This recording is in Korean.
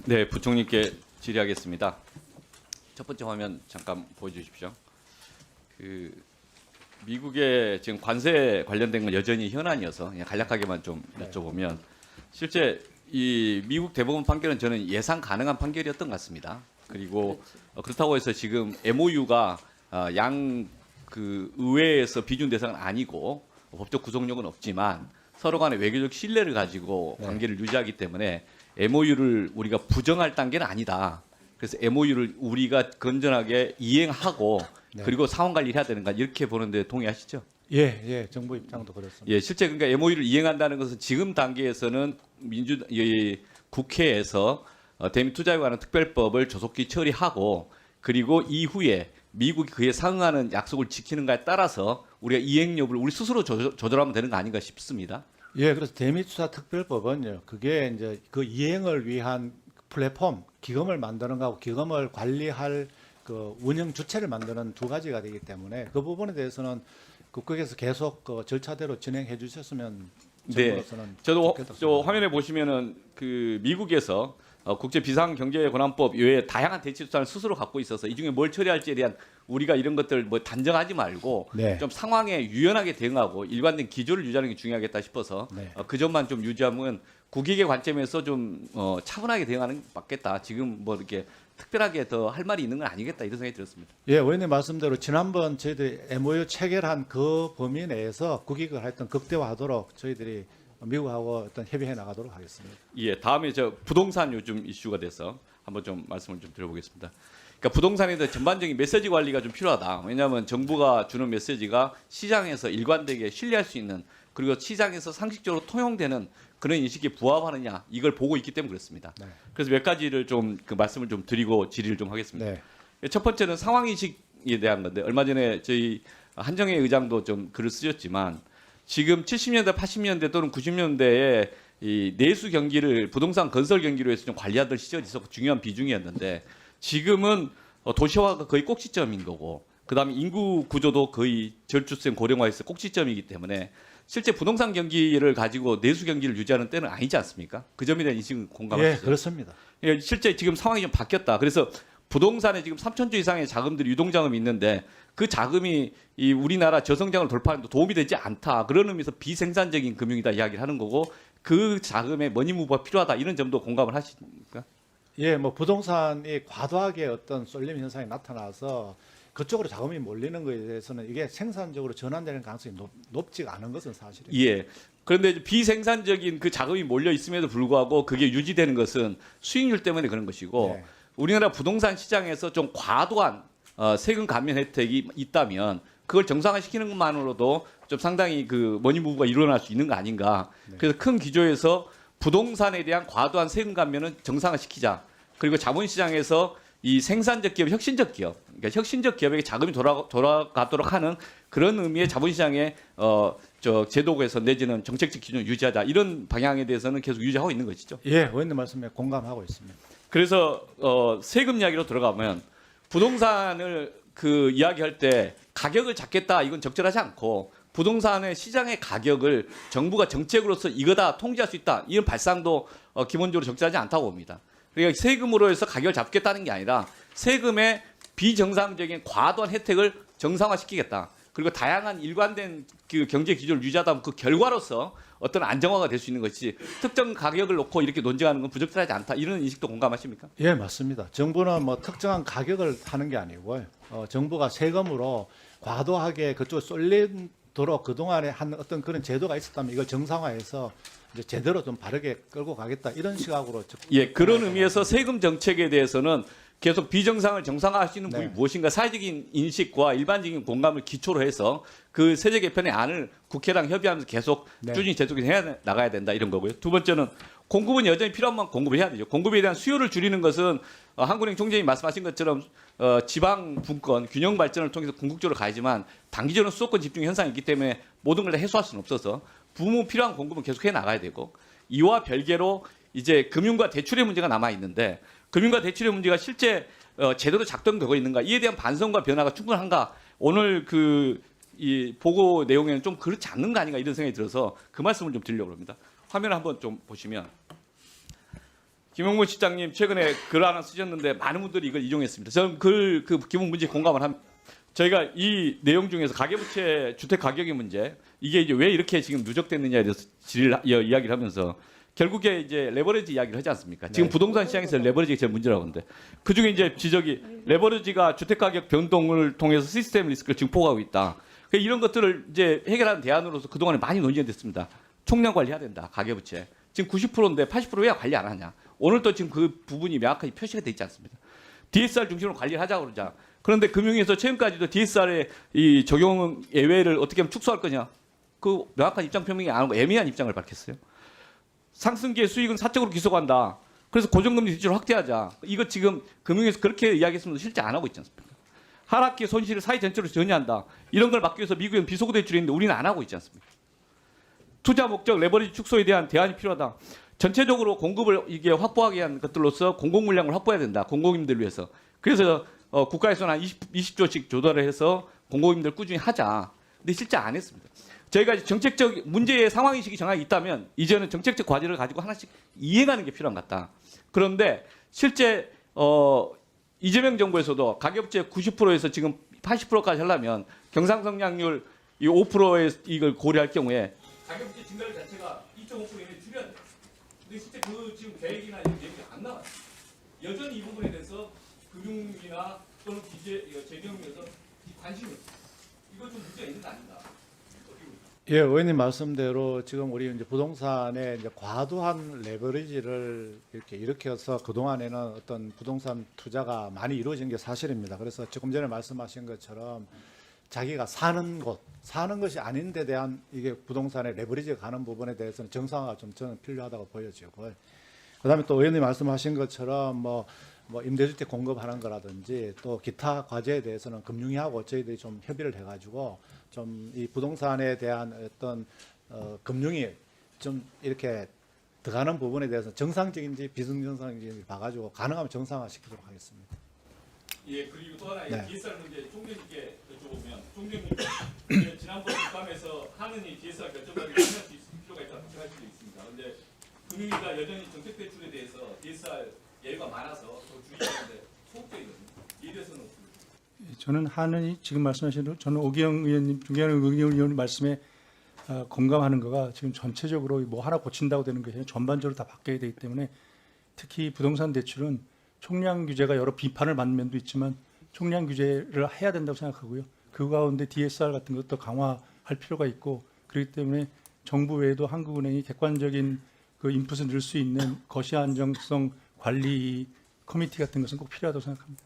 네, 부총리께 질의하겠습니다. 첫 번째 화면 잠깐 보여주십시오. 미국의 지금 관세 관련된 건 여전히 현안이어서 그냥 간략하게만 좀 여쭤보면 실제 이 미국 대법원 판결은 저는 예상 가능한 판결이었던 것 같습니다. 그리고 그렇다고 해서 지금 MOU가 의회에서 비준 대상은 아니고 법적 구속력은 없지만 서로 간의 외교적 신뢰를 가지고 관계를 유지하기 때문에 MOU를 우리가 부정할 단계는 아니다. 그래서 MOU를 우리가 건전하게 이행하고 그리고 상황 관리를 해야 되는가 이렇게 보는데 동의하시죠? 예, 정부 입장도 그렇습니다. 예, 실제 그러니까 MOU를 이행한다는 것은 지금 단계에서는 국회에서 대미 투자에 관한 특별법을 조속히 처리하고 그리고 이후에 미국이 그에 상응하는 약속을 지키는가에 따라서 우리가 이행 여부를 우리 스스로 조절하면 되는 거 아닌가 싶습니다. 예, 그래서 대미투자 특별법은요, 그게 이제 그 이행을 위한 플랫폼, 기금을 만드는 거하고 기금을 관리할 그 운영 주체를 만드는 두 가지가 되기 때문에 그 부분에 대해서는 국회에서 계속 그 절차대로 진행해 주셨으면 정부로서는 저도 좋겠다고 저 화면에 보시면은 그 미국에서 국제 비상 경제 권한법 외에 다양한 대치 수단을 스스로 갖고 있어서 이 중에 뭘 처리할지에 대한 우리가 이런 것들 뭐 단정하지 말고 네. 좀 상황에 유연하게 대응하고 일관된 기조를 유지하는 게 중요하겠다 싶어서 네. 그 점만 좀 유지하면 국익의 관점에서 좀 차분하게 대응하는 게 맞겠다. 지금 뭐 이렇게 특별하게 더 할 말이 있는 건 아니겠다 이런 생각이 들었습니다. 예, 의원님 말씀대로 지난번 저희들이 MOU 체결한 그 범위 내에서 국익을 하여튼 극대화하도록 저희들이 미국하고 어떤 협의해 나가도록 하겠습니다. 예, 다음에 저 부동산 요즘 이슈가 돼서 한번 좀 말씀을 좀 드려보겠습니다. 그러니까 부동산에 대한 전반적인 메시지 관리가 좀 필요하다. 왜냐하면 정부가 주는 메시지가 시장에서 일관되게 신뢰할 수 있는 그리고 시장에서 상식적으로 통용되는 그런 인식에 부합하느냐 이걸 보고 있기 때문에 그렇습니다. 네. 그래서 몇 가지를 좀 그 말씀을 좀 드리고 질의를 좀 하겠습니다. 네. 첫 번째는 상황 인식에 대한 건데 얼마 전에 저희 한정혜 의장도 좀 글을 쓰셨지만 지금 70년대, 80년대 또는 90년대에 이 내수 경기를 부동산 건설 경기로 해서 좀 관리하던 시절이 있었고 중요한 비중이었는데 지금은 도시화가 거의 꼭지점인 거고 그다음에 인구 구조도 거의 절주성 고령화에서 꼭지점이기 때문에 실제 부동산 경기를 가지고 내수 경기를 유지하는 때는 아니지 않습니까? 그 점에 대한 인식은 공감하시죠? 예, 그렇습니다. 예, 실제 지금 상황이 좀 바뀌었다. 그래서 부동산에 지금 3천조 이상의 자금들이 유동자금이 있는데 그 자금이 이 우리나라 저성장을 돌파하는 데 도움이 되지 않다. 그런 의미에서 비생산적인 금융이다 이야기를 하는 거고 그 자금에 머니무브가 필요하다. 이런 점도 공감을 하십니까? 예, 뭐 부동산이 과도하게 어떤 쏠림 현상이 나타나서 그쪽으로 자금이 몰리는 것에 대해서는 이게 생산적으로 전환되는 가능성이 높지가 않은 것은 사실입니다. 예. 그런데 비생산적인 그 자금이 몰려 있음에도 불구하고 그게 유지되는 것은 수익률 때문에 그런 것이고 네. 우리나라 부동산 시장에서 좀 과도한 세금 감면 혜택이 있다면 그걸 정상화시키는 것만으로도 좀 상당히 그 머니무브가 일어날 수 있는 거 아닌가. 네. 그래서 큰 기조에서 부동산에 대한 과도한 세금 감면은 정상화시키자. 그리고 자본시장에서 이 생산적 기업, 혁신적 기업, 그러니까 혁신적 기업에게 자금이 돌아가도록 하는 그런 의미의 자본시장의 제도 개선 내지는 정책적 기준을 유지하자 이런 방향에 대해서는 계속 유지하고 있는 것이죠. 예, 의원님 말씀에 공감하고 있습니다. 그래서 세금 이야기로 들어가면 부동산을 그 이야기할 때 가격을 잡겠다 이건 적절하지 않고 부동산의 시장의 가격을 정부가 정책으로서 이거다 통제할 수 있다 이런 발상도 기본적으로 적절하지 않다고 봅니다. 그러니까 세금으로 해서 가격을 잡겠다는 게 아니라 세금의 비정상적인 과도한 혜택을 정상화시키겠다. 그리고 다양한 일관된 그 경제 기조를 유지하다 보면 그 결과로서 어떤 안정화가 될 수 있는 것이 특정 가격을 놓고 이렇게 논쟁하는 건 부적절하지 않다. 이런 인식도 공감하십니까? 예, 맞습니다. 정부는 뭐 특정한 가격을 하는 게 아니고요. 정부가 세금으로 과도하게 그쪽에 쏠리도록 그동안에 한 어떤 그런 제도가 있었다면 이걸 정상화해서 이제 제대로 좀 바르게 끌고 가겠다 이런 시각으로 예, 그런 의미에서 세금 정책에 대해서는 계속 비정상을 정상화할 수 있는 부분이 네. 무엇인가 사회적인 인식과 일반적인 공감을 기초로 해서 그 세제 개편의 안을 국회랑 협의하면서 계속 네. 꾸준히 제속해 나가야 된다 이런 거고요. 두 번째는 공급은 여전히 필요한 만큼 공급을 해야 되죠. 공급에 대한 수요를 줄이는 것은 한국은행 총재님 말씀하신 것처럼 지방 분권 균형 발전을 통해서 궁극적으로 가야지만 단기적으로 수도권 집중 현상이 있기 때문에 모든 걸 다 해소할 수는 없어서 부모 필요한 공급은 계속해 나가야 되고 이와 별개로 이제 금융과 대출의 문제가 남아 있는데 금융과 대출의 문제가 실제 제대로 작동되고 있는가 이에 대한 반성과 변화가 충분한가 오늘 이 보고 내용에는 좀 그렇지 않는 거 아닌가 이런 생각이 들어서 그 말씀을 좀 드리려고 합니다. 화면을 한번 좀 보시면 김용문 실장님 최근에 글 하나 쓰셨는데 많은 분들이 이걸 이용했습니다. 저는 그 기본 문제에 공감을 합니다. 저희가 이 내용 중에서 가계부채 주택 가격의 문제 이게 이제 왜 이렇게 지금 누적됐느냐에 대해서 이야기를 하면서 결국에 이제 레버리지 이야기를 하지 않습니까? 지금 네. 부동산 시장에서 레버리지가 제일 문제라고 하는데 그 중에 이제 지적이 레버리지가 주택 가격 변동을 통해서 시스템 리스크를 증폭하고 있다. 이런 것들을 이제 해결하는 대안으로서 그동안에 많이 논의가 됐습니다. 총량 관리해야 된다. 가계부채. 지금 90%인데 80% 왜 관리 안 하냐. 오늘 또 지금 그 부분이 명확하게 표시가 돼 있지 않습니다. DSR 중심으로 관리를 하자고 그러자. 그런데 금융위에서 최근까지도 DSR의 이 적용 예외를 어떻게 하면 축소할 거냐. 그 명확한 입장 표명이 안 하고 애매한 입장을 밝혔어요. 상승기의 수익은 사적으로 기소한다. 그래서 고정금리 대출을 확대하자. 이거 지금 금융위에서 그렇게 이야기했으면 실제 안 하고 있지 않습니까? 하락기 손실을 사회 전체로 전이한다. 이런 걸 막기 위해서 미국은 비속어 대출이 있는데 우리는 안 하고 있지 않습니까? 투자 목적 레버리지 축소에 대한 대안이 필요하다. 전체적으로 공급을 이게 확보하기 위한 것들로서 공공 물량을 확보해야 된다. 공공임들 위해서. 그래서 국가에서는 한 20조씩 조달을 해서 공공임들 꾸준히 하자. 근데 실제 안 했습니다. 저희가 이제 정책적 문제의 상황인식이 정확히 있다면 이제는 정책적 과제를 가지고 하나씩 이행하는 게 필요한 것 같다. 그런데 실제 이재명 정부에서도 가계부채 90%에서 지금 80%까지 하려면 경상성장률 이 5%의 이걸 고려할 경우에 가계부채 증가율 자체가 2.5% 이내 줄여야 돼. 근데 실제 그 지금 계획이나 이런 내용이 안 나왔어요. 여전히 이 부분에 대해서 금융위나 또는 재경위에서 관심이 없어요. 이거 좀 문제가 있는 거 아닌가? 예, 의원님 말씀대로 지금 우리 이제 부동산에 이제 과도한 레버리지를 이렇게 일으켜서 그 동안에는 어떤 부동산 투자가 많이 이루어진 게 사실입니다. 그래서 조금 전에 말씀하신 것처럼 자기가 사는 것이 아닌 데 대한 이게 부동산에 레버리지가 가는 부분에 대해서는 정상화가 좀 저는 필요하다고 보여지고, 그다음에 또 의원님 말씀하신 것처럼 뭐 임대주택 공급하는 거라든지 또 기타 과제에 대해서는 금융위하고 저희들이 좀 협의를 해가지고 좀 이 부동산에 대한 어떤 금융이 좀 이렇게 들어가는 부분에 대해서 정상적인지 비정상적인지 봐가지고 가능하면 정상화시키도록 하겠습니다. 예, 그리고 또 하나 네. DSR 문제 총재님께 여쭤보면 총재님 지난번 국감에서 하느니 DSR 결정하기 참여할 수 있을 필요가 있다고 생각할 수도 있습니다. 그런데 금융위가 여전히 정책 대출에 대해서 DSR 예외가 많아서 더 줄이려는데 소극적이거든요. 이에 대해서는 없습니다. 저는 하느니 지금 말씀하신 대로 저는 오기영 의원님, 중계하는 오기영 의원님 말씀에 공감하는 거가 지금 전체적으로 뭐 하나 고친다고 되는 것이 아니라 전반적으로 다 바뀌어야 되기 때문에 특히 부동산 대출은 총량 규제가 여러 비판을 받는 면도 있지만 총량 규제를 해야 된다고 생각하고요. 그 가운데 DSR 같은 것도 강화할 필요가 있고 그렇기 때문에 정부 외에도 한국은행이 객관적인 그 인풋을 넣을 수 있는 거시 안정성 관리 커미티 같은 것은 꼭 필요하다고 생각합니다.